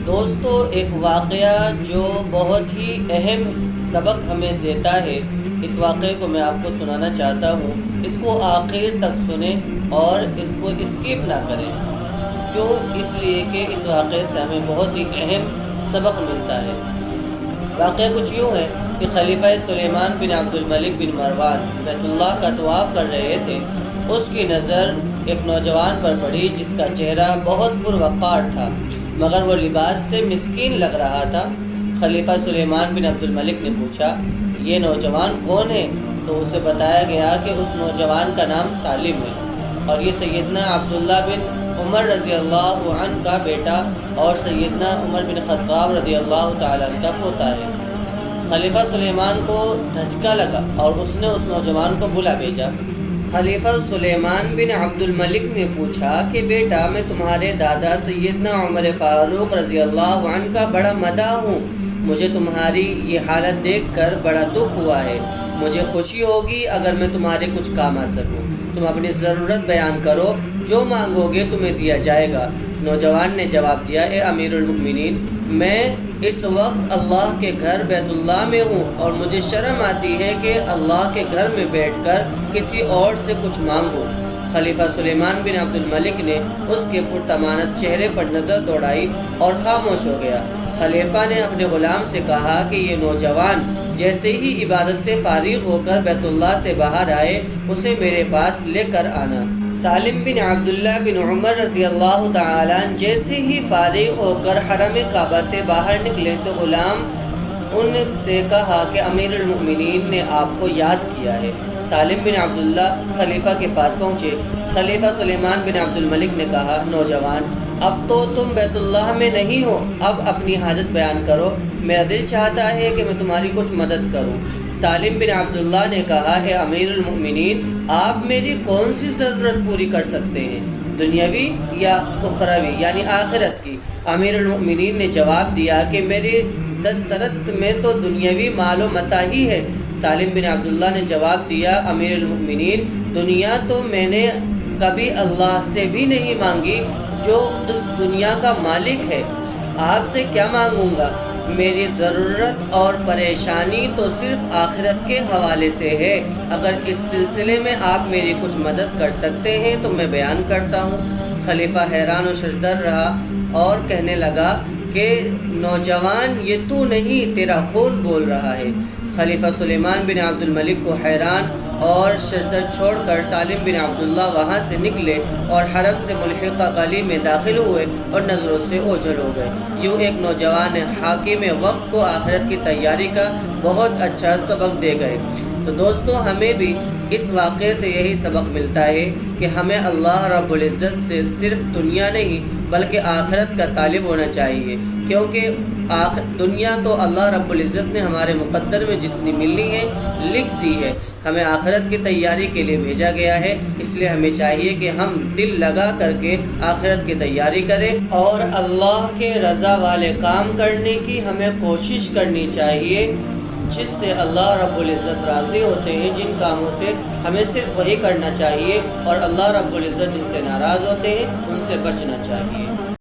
دوستو، ایک واقعہ جو بہت ہی اہم سبق ہمیں دیتا ہے، اس واقعے کو میں آپ کو سنانا چاہتا ہوں۔ اس کو آخر تک سنیں اور اس کو اسکپ نہ کریں۔ کیوں؟ اس لیے کہ اس واقعے سے ہمیں بہت ہی اہم سبق ملتا ہے۔ واقعہ کچھ یوں ہے کہ خلیفہ سلیمان بن عبد الملک بن مروان بیت اللہ کا طواف کر رہے تھے۔ اس کی نظر ایک نوجوان پر پڑی جس کا چہرہ بہت پروقار تھا، مگر وہ لباس سے مسکین لگ رہا تھا۔ خلیفہ سلیمان بن عبد الملک نے پوچھا، یہ نوجوان کون ہے؟ تو اسے بتایا گیا کہ اس نوجوان کا نام سالم ہے اور یہ سیدنا عبداللہ بن عمر رضی اللہ عنہ کا بیٹا اور سیدنا عمر بن خطاب رضی اللہ تعالیٰ عنہ کا پوتا ہے۔ خلیفہ سلیمان کو دھچکا لگا اور اس نے اس نوجوان کو بلا بھیجا۔ خلیفہ سلیمان بن عبد الملک نے پوچھا کہ بیٹا، میں تمہارے دادا سیدنا عمر فاروق رضی اللہ عنہ کا بڑا مداح ہوں۔ مجھے تمہاری یہ حالت دیکھ کر بڑا دکھ ہوا ہے۔ مجھے خوشی ہوگی اگر میں تمہارے کچھ کام آ سکوں۔ تم اپنی ضرورت بیان کرو، جو مانگو گے تمہیں دیا جائے گا۔ نوجوان نے جواب دیا، اے امیر المؤمنین، میں اس وقت اللہ کے گھر بیت اللہ میں ہوں اور مجھے شرم آتی ہے کہ اللہ کے گھر میں بیٹھ کر کسی اور سے کچھ مانگوں۔ خلیفہ سلیمان بن عبد الملک نے اس کے پرطمانت چہرے پر نظر دوڑائی اور خاموش ہو گیا۔ خلیفہ نے اپنے غلام سے کہا کہ یہ نوجوان جیسے ہی عبادت سے فارغ ہو کر بیت اللہ سے باہر آئے، اسے میرے پاس لے کر آنا۔ سالم بن عبداللہ بن عمر رضی اللہ تعالیٰ عنہ جیسے ہی فارغ ہو کر حرم کعبہ سے باہر نکلے تو غلام ان سے کہا کہ امیر المؤمنین نے آپ کو یاد کیا ہے۔ سالم بن عبداللہ خلیفہ کے پاس پہنچے۔ خلیفہ سلیمان بن عبد الملک نے کہا، نوجوان، اب تو تم بیت اللہ میں نہیں ہو، اب اپنی حاجت بیان کرو۔ میرا دل چاہتا ہے کہ میں تمہاری کچھ مدد کروں۔ سالم بن عبداللہ نے کہا، اے امیر المؤمنین، آپ میری کون سی ضرورت پوری کر سکتے ہیں، دنیاوی یا اخروی یعنی آخرت کی؟ امیر المؤمنین نے جواب دیا کہ میری دسترست میں تو دنیاوی مال و متاع ہی ہے۔ سالم بن عبداللہ نے جواب دیا، امیر المؤمنین، دنیا تو میں نے کبھی اللہ سے بھی نہیں مانگی جو اس دنیا کا مالک ہے۔ آپ سے کیا مانگوں گا؟ میری ضرورت اور پریشانی تو صرف آخرت کے حوالے سے ہے۔ اگر اس سلسلے میں آپ میری کچھ مدد کر سکتے ہیں تو میں بیان کرتا ہوں۔ خلیفہ حیران و ششدر رہا اور کہنے لگا کہ نوجوان، یہ تو نہیں، تیرا خون بول رہا ہے۔ خلیفہ سلیمان بن عبد الملک کو حیران اور ششدر چھوڑ کر سالم بن عبداللہ وہاں سے نکلے اور حرم سے ملحقہ گلی میں داخل ہوئے اور نظروں سے اوجھل ہو گئے۔ یوں ایک نوجوان حاکم وقت کو آخرت کی تیاری کا بہت اچھا سبق دے گئے۔ تو دوستو، ہمیں بھی اس واقعے سے یہی سبق ملتا ہے کہ ہمیں اللہ رب العزت سے صرف دنیا نہیں بلکہ آخرت کا طالب ہونا چاہیے، کیونکہ دنیا تو اللہ رب العزت نے ہمارے مقدر میں جتنی ملنی ہے لکھ دی ہے۔ ہمیں آخرت کی تیاری کے لیے بھیجا گیا ہے، اس لیے ہمیں چاہیے کہ ہم دل لگا کر کے آخرت کی تیاری کریں اور اللہ کے رضا والے کام کرنے کی ہمیں کوشش کرنی چاہیے، جس سے اللہ رب العزت راضی ہوتے ہیں۔ جن کاموں سے ہمیں صرف وہی کرنا چاہیے اور اللہ رب العزت جن سے ناراض ہوتے ہیں ان سے بچنا چاہیے۔